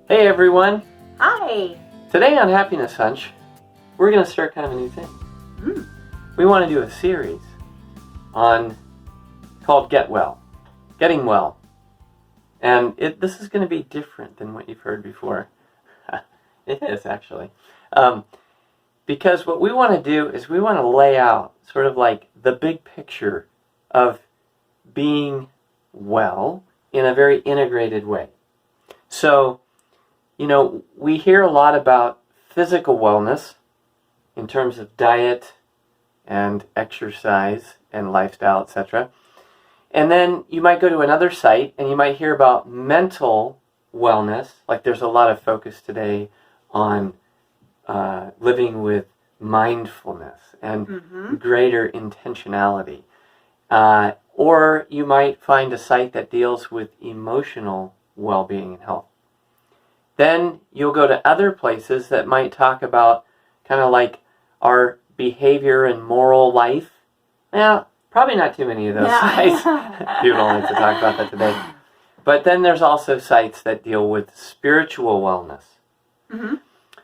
Hey everyone! Hi! Today on Happiness Hunch, we're going to start kind of a new thing. We want to do a series called Getting Well. And this is going to be different than what you've heard before. It is, actually. Because what we want to do is we want to lay out sort of like the big picture of being well in a very integrated way. So, we hear a lot about physical wellness in terms of diet and exercise and lifestyle, etc. And then you might go to another site and you might hear about mental wellness. Like there's a lot of focus today on living with mindfulness and greater intentionality. Or you might find a site that deals with emotional well-being and health. Then you'll go to other places that might talk about kind of like our behavior and moral life. Now, probably not too many of those sites. People don't like to talk about that today. But then there's also sites that deal with spiritual wellness.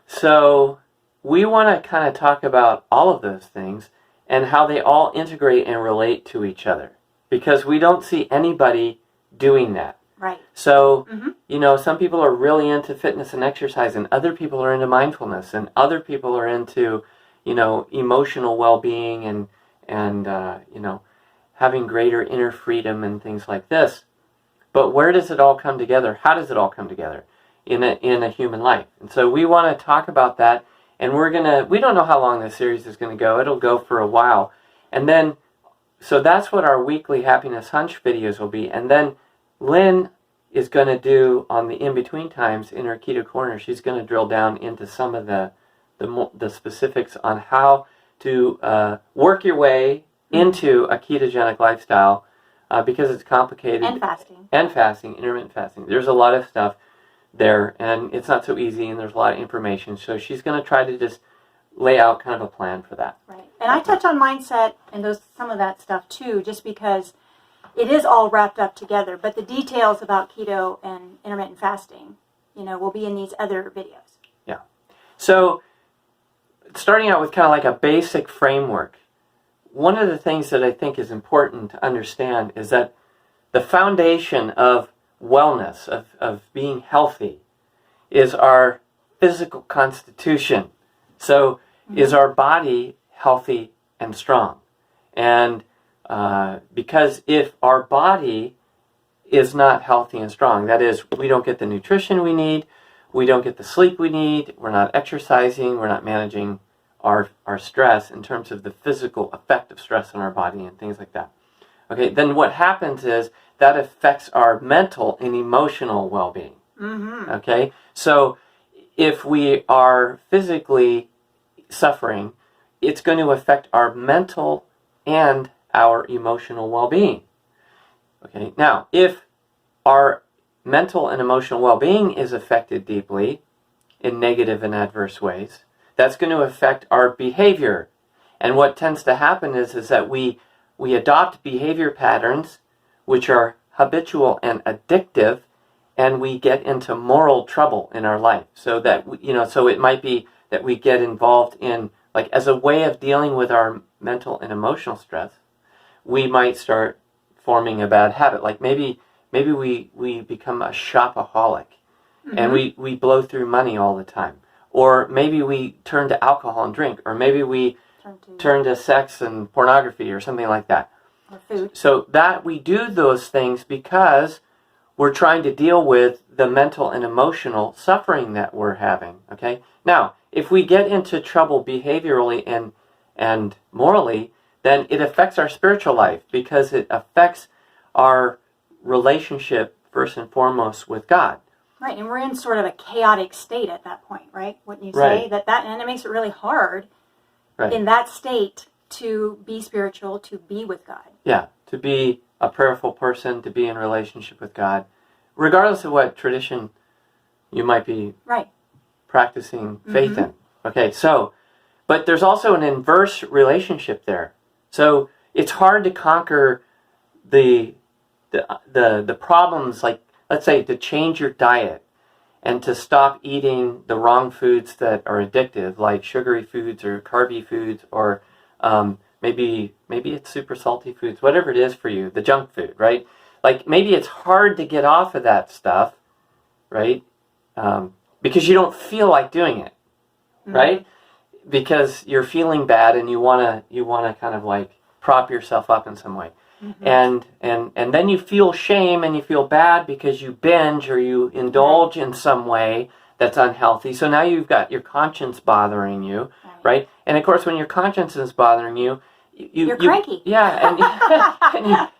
So we want to kind of talk about all of those things and how they all integrate and relate to each other. Because we don't see anybody doing that. Right. So, some people are really into fitness and exercise, and other people are into mindfulness, and other people are into, emotional well-being and having greater inner freedom and things like this. But where does it all come together? How does it all come together in a human life? And so we want to talk about that, and we don't know how long this series is going to go. It'll go for a while. And then, so that's what our weekly Happiness Hunch videos will be. And then Lynn is going to do on the in-between times in her Keto Corner. She's going to drill down into some of the specifics on how to work your way into a ketogenic lifestyle because it's complicated. And fasting. And fasting, intermittent fasting. There's a lot of stuff there, and it's not so easy, and there's a lot of information. So she's going to try to just lay out kind of a plan for that. Right. And I touch on mindset and some of that stuff too, just because it is all wrapped up together, but the details about keto and intermittent fasting, will be in these other videos. Yeah. So, starting out with kind of like a basic framework, one of the things that I think is important to understand is that the foundation of wellness, of being healthy, is our physical constitution. So, is our body healthy and strong? And because if our body is not healthy and strong, that is, we don't get the nutrition we need, we don't get the sleep we need, we're not exercising, we're not managing our stress in terms of the physical effect of stress on our body and things like that. Okay, then what happens is that affects our mental and emotional well-being. Okay, so if we are physically suffering, it's going to affect our mental and our emotional well-being. Okay, now, if our mental and emotional well-being is affected deeply in negative and adverse ways, that's going to affect our behavior. And what tends to happen is that we adopt behavior patterns which are habitual and addictive, and we get into moral trouble in our life. So that, so it might be that we get involved in, like, as a way of dealing with our mental and emotional stress, we might start forming a bad habit. Like maybe we become a shopaholic and we blow through money all the time. Or maybe we turn to alcohol and drink. Or maybe we turn to sex and pornography or something like that. Or food. So that we do those things because we're trying to deal with the mental and emotional suffering that we're having. Okay? Now, if we get into trouble behaviorally and morally, then it affects our spiritual life because it affects our relationship, first and foremost, with God. Right, and we're in sort of a chaotic state at that point, right? Wouldn't you say? Right. And it makes it really hard in that state to be spiritual, to be with God. Yeah, to be a prayerful person, to be in relationship with God, regardless of what tradition you might be practicing faith in. Okay, so, but there's also an inverse relationship there. So it's hard to conquer the problems, like, let's say, to change your diet and to stop eating the wrong foods that are addictive, like sugary foods or carby foods, or maybe it's super salty foods, whatever it is for you, the junk food, right? Like maybe it's hard to get off of that stuff, right? Because you don't feel like doing it, right? Because you're feeling bad and you wanna kind of like prop yourself up in some way. And then you feel shame and you feel bad because you binge or you indulge in some way that's unhealthy. So now you've got your conscience bothering you, right? And of course, when your conscience is bothering you, you're cranky. Yeah,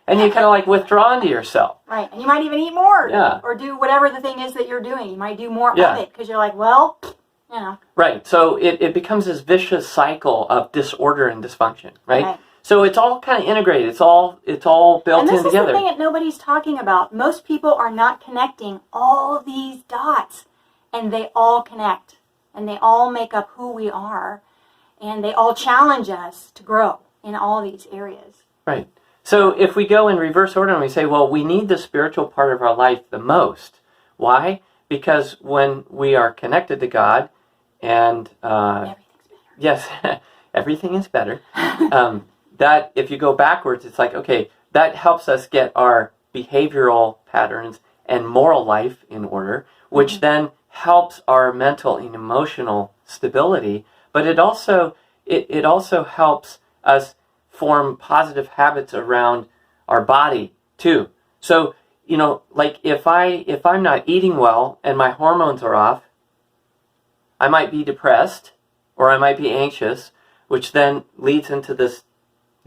and you kind of like withdraw into yourself. Right, and you might even eat more. Yeah. Or do whatever the thing is that you're doing. You might do more of it because you're like, well, you know. Right, so it becomes this vicious cycle of disorder and dysfunction, right? So it's all kind of integrated. It's all built in together. And this is the thing that nobody's talking about. Most people are not connecting all these dots, and they all connect, and they all make up who we are, and they all challenge us to grow in all these areas. Right. So if we go in reverse order and we say, well, we need the spiritual part of our life the most. Why? Because when we are connected to God, and everything's better. Yes, everything is better. That if you go backwards, it's like, okay, that helps us get our behavioral patterns and moral life in order, which then helps our mental and emotional stability. But it also helps us form positive habits around our body too. So, you know, like if I'm not eating well and my hormones are off, I might be depressed or I might be anxious, which then leads into this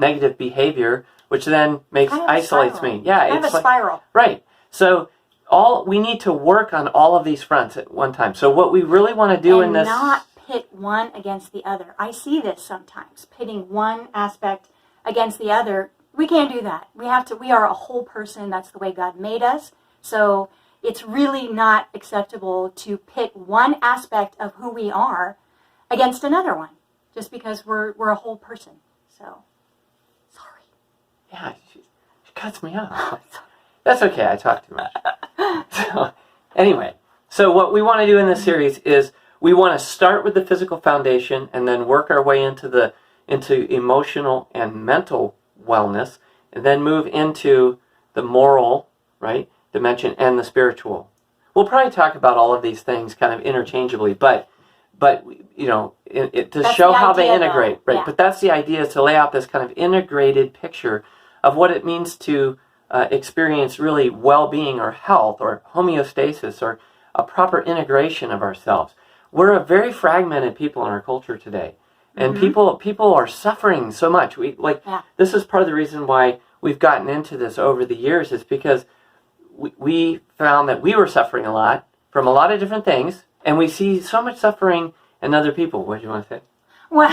negative behavior, which then isolates me. Yeah, it's a spiral. Right. So we need to work on all of these fronts at one time. So what we really want to do in this, not pit one against the other. I see this sometimes, pitting one aspect against the other. We can't do that. We are a whole person. That's the way God made us. So it's really not acceptable to pit one aspect of who we are against another one, just because we're a whole person. So, sorry. Yeah, she cuts me off. That's okay, I talk too much. So, anyway, so what we want to do in this series is we want to start with the physical foundation and then work our way into emotional and mental wellness, and then move into the moral, right, dimension and the spiritual. We'll probably talk about all of these things kind of interchangeably, but you know, to show how they integrate, right? Yeah. But that's the idea, is to lay out this kind of integrated picture of what it means to experience really well-being or health or homeostasis or a proper integration of ourselves. We're a very fragmented people in our culture today, and people are suffering so much. This is part of the reason why we've gotten into this over the years, is because we found that we were suffering a lot from a lot of different things, and we see so much suffering in other people. What do you want to say? Well,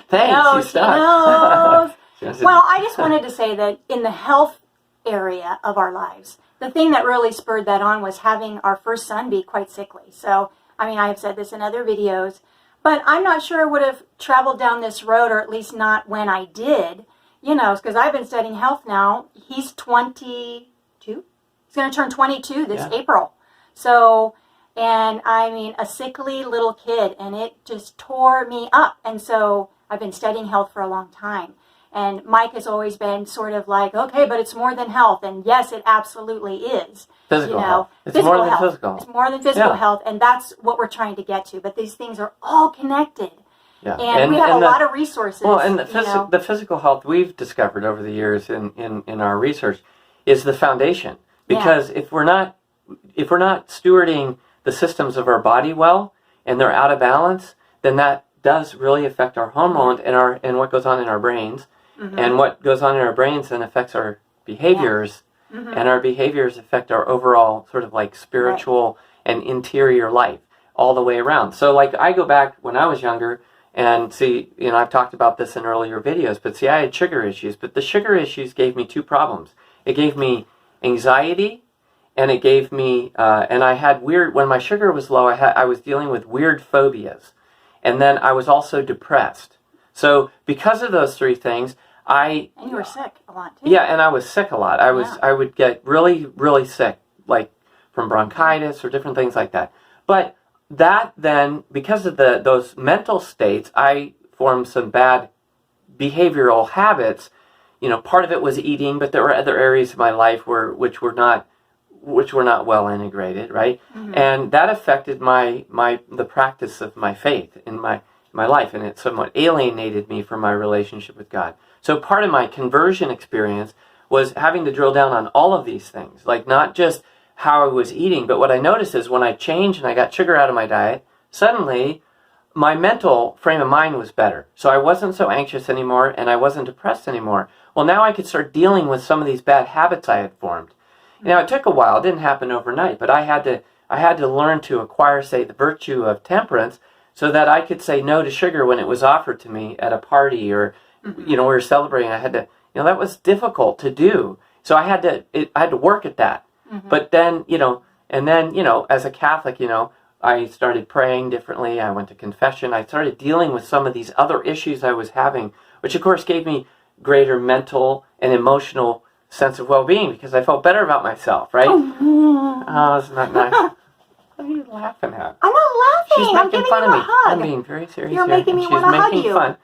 thanks, you stopped. Well, I just wanted to say that in the health area of our lives, the thing that really spurred that on was having our first son be quite sickly. So, I mean, I have said this in other videos, but I'm not sure I would have traveled down this road, or at least not when I did, you know, because I've been studying health now. He's 22. He's going to turn 22 this April. So, and I mean, a sickly little kid, and it just tore me up. And so I've been studying health for a long time. And Mike has always been sort of like, okay, but it's more than health. And yes, it absolutely is. Physical health. It's more than physical. It's more than physical health. And that's what we're trying to get to. But these things are all connected. Yeah. And we have a lot of resources. Well, and the physical health we've discovered over the years in our research is the foundation. Because if we're not stewarding the systems of our body well, and they're out of balance, then that does really affect our hormones and what goes on in our brains. And what goes on in our brains then affects our behaviors, and our behaviors affect our overall sort of like spiritual and interior life all the way around. So like I go back when I was younger and see, you know, I've talked about this in earlier videos, but see, I had sugar issues, but the sugar issues gave me two problems. It gave me anxiety, and it gave me, and I had when my sugar was low, I was dealing with weird phobias. And then I was also depressed. So because of those three things, and you were sick a lot too. Yeah, and I was sick a lot. I would get really, really sick, like from bronchitis or different things like that. But that then, because of those mental states, I formed some bad behavioral habits. Part of it was eating, but there were other areas of my life which were not well integrated, right? Mm-hmm. And that affected the practice of my faith in my life, and it somewhat alienated me from my relationship with God. So part of my conversion experience was having to drill down on all of these things, like not just how I was eating, but what I noticed is when I changed and I got sugar out of my diet, suddenly my mental frame of mind was better. So I wasn't so anxious anymore, and I wasn't depressed anymore. Well, now I could start dealing with some of these bad habits I had formed. Now, it took a while. It didn't happen overnight, but I had to learn to acquire, say, the virtue of temperance so that I could say no to sugar when it was offered to me at a party or, we were celebrating. I had to, that was difficult to do. So I had to work at that. Mm-hmm. But then, as a Catholic, I started praying differently. I went to confession. I started dealing with some of these other issues I was having, which of course gave me greater mental and emotional sense of well-being because I felt better about myself, right? Oh, it's not nice. What are you laughing at? I'm not laughing. She's I'm making giving fun you of a me. hug. I'm being very serious. You're here, making me and want to hug she's you. making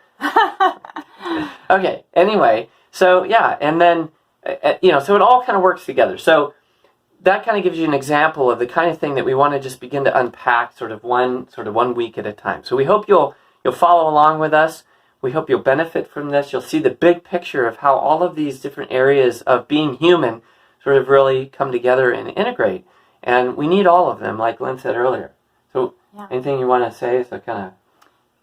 fun. Okay. Anyway, so yeah, and then so it all kind of works together. So that kind of gives you an example of the kind of thing that we want to just begin to unpack, sort of one week at a time. So we hope you'll follow along with us. We hope you'll benefit from this. You'll see the big picture of how all of these different areas of being human sort of really come together and integrate. And we need all of them, like Lynn said earlier. So anything you want to say? So kind of.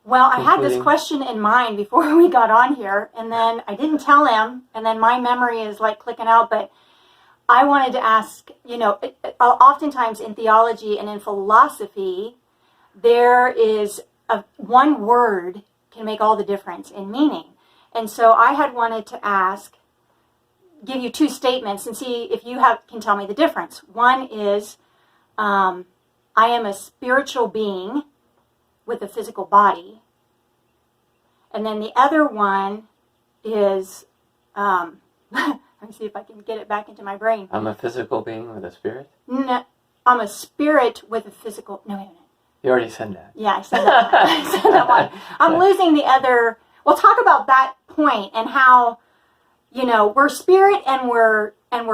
Well, I had this question in mind before we got on here, and then I didn't tell him, and then my memory is like clicking out, but I wanted to ask, oftentimes in theology and in philosophy, there is one word can make all the difference in meaning. And so I had wanted to give you two statements and see if you can tell me the difference. One is, I am a spiritual being with a physical body. And then the other one is, let me see if I can get it back into my brain. I'm a physical being with a spirit? No, I'm a spirit with a physical, no, wait a minute. You already said that. Yeah, I said that one. I said that one. I'm losing the other. We'll talk about that point and how, we're spirit and we're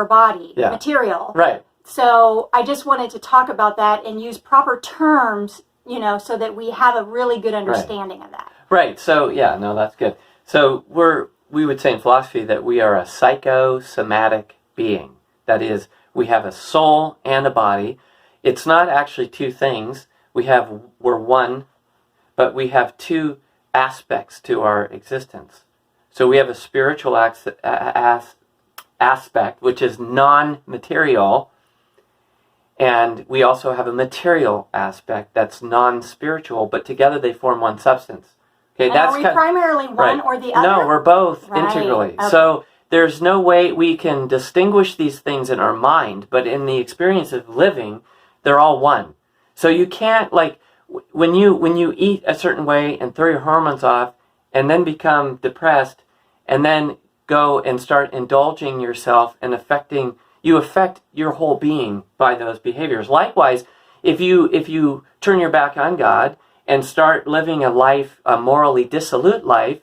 body, material. Right. So I just wanted to talk about that and use proper terms, so that we have a really good understanding of that. Right. So, that's good. So we would say in philosophy that we are a psycho-somatic being. That is, we have a soul and a body. It's not actually two things. We're one, but we have two aspects to our existence. So we have a spiritual aspect, which is non-material, and we also have a material aspect that's non-spiritual, but together they form one substance. Okay, and are we primarily one or the other? No, we're both integrally. Okay. So there's no way we can distinguish these things in our mind, but in the experience of living, they're all one. So you can't, when you eat a certain way and throw your hormones off and then become depressed and then go and start indulging yourself and affect your whole being by those behaviors. Likewise, if you turn your back on God and start living a morally dissolute life,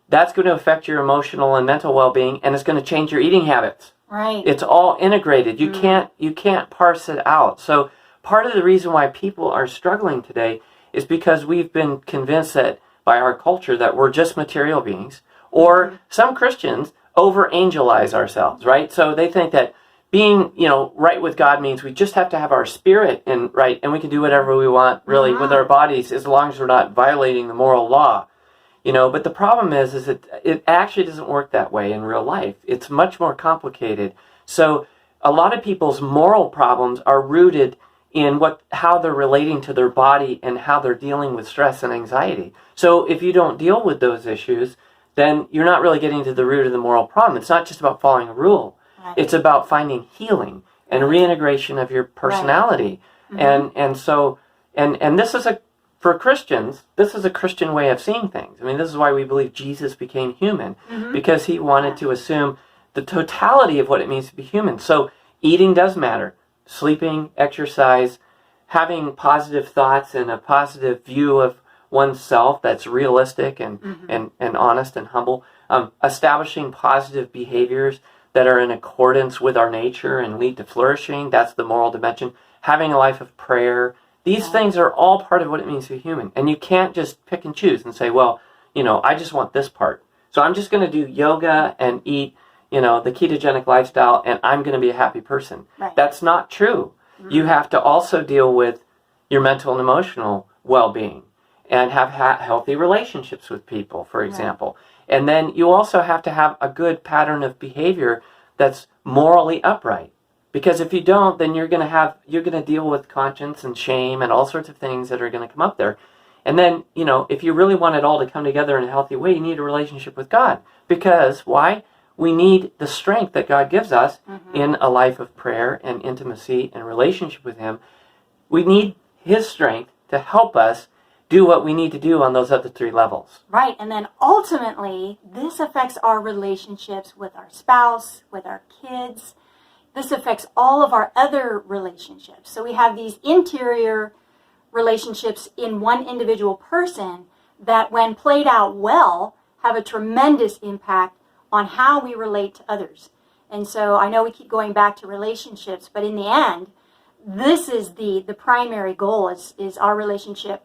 that's going to affect your emotional and mental well-being, and it's going to change your eating habits. Right. It's all integrated. You can't parse it out. So part of the reason why people are struggling today is because we've been convinced that by our culture that we're just material beings, or some Christians over-angelize ourselves, right? So they think that being, right with God means we just have to have our spirit right, and we can do whatever we want, really, with our bodies, as long as we're not violating the moral law. But the problem is it actually doesn't work that way in real life. It's much more complicated. So a lot of people's moral problems are rooted in how they're relating to their body and how they're dealing with stress and anxiety. So if you don't deal with those issues, then you're not really getting to the root of the moral problem. It's not just about following a rule. Right. It's about finding healing and reintegration of your personality. Right. Mm-hmm. And so this is for Christians, this is a Christian way of seeing things. I mean, this is why we believe Jesus became human, because he wanted to assume the totality of what it means to be human. So eating does matter. sleeping, exercise, having positive thoughts and a positive view of oneself that's realistic and, and honest and humble, establishing positive behaviors that are in accordance with our nature and lead to flourishing. That's the moral dimension. Having a life of prayer. These things are all part of what it means to be human. And you can't just pick and choose and say, well, I just want this part. So I'm just going to do yoga and eat, the ketogenic lifestyle, and I'm going to be a happy person. Right. That's not true. You have to also deal with your mental and emotional well-being and have healthy relationships with people, for example. And then you also have to have a good pattern of behavior that's morally upright. Because if you don't, then you're going to deal with conscience and shame and all sorts of things that are going to come up there. And then, if you really want it all to come together in a healthy way, you need a relationship with God. Because, why? We need the strength that God gives us in a life of prayer and intimacy and relationship with Him. We need His strength to help us do what we need to do on those other three levels. Right, and then ultimately, this affects our relationships with our spouse, with our kids. This affects all of our other relationships. So we have these interior relationships in one individual person that, when played out well, have a tremendous impact on how we relate to others. And so I know we keep going back to relationships, but in the end, this is the primary goal is our relationship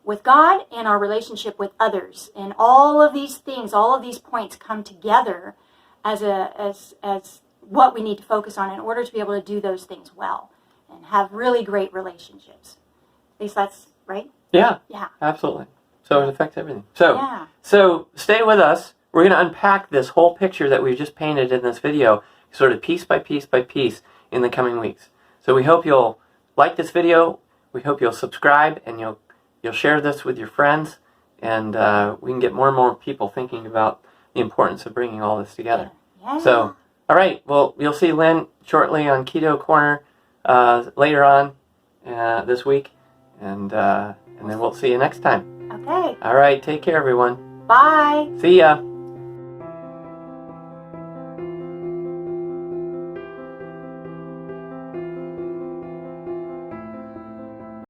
with God and our relationship with others. And all of these things, all of these points come together as what we need to focus on in order to be able to do those things well and have really great relationships. At least that's right? Yeah. Yeah. Absolutely. So it affects everything. So stay with us. We're going to unpack this whole picture that we've just painted in this video, sort of piece by piece by piece, in the coming weeks. So we hope you'll like this video. We hope you'll subscribe and you'll share this with your friends, and we can get more and more people thinking about the importance of bringing all this together. Yeah. So, all right. Well, you'll see Lynn shortly on Keto Corner later on this week, and then we'll see you next time. Okay. All right. Take care, everyone. Bye. See ya.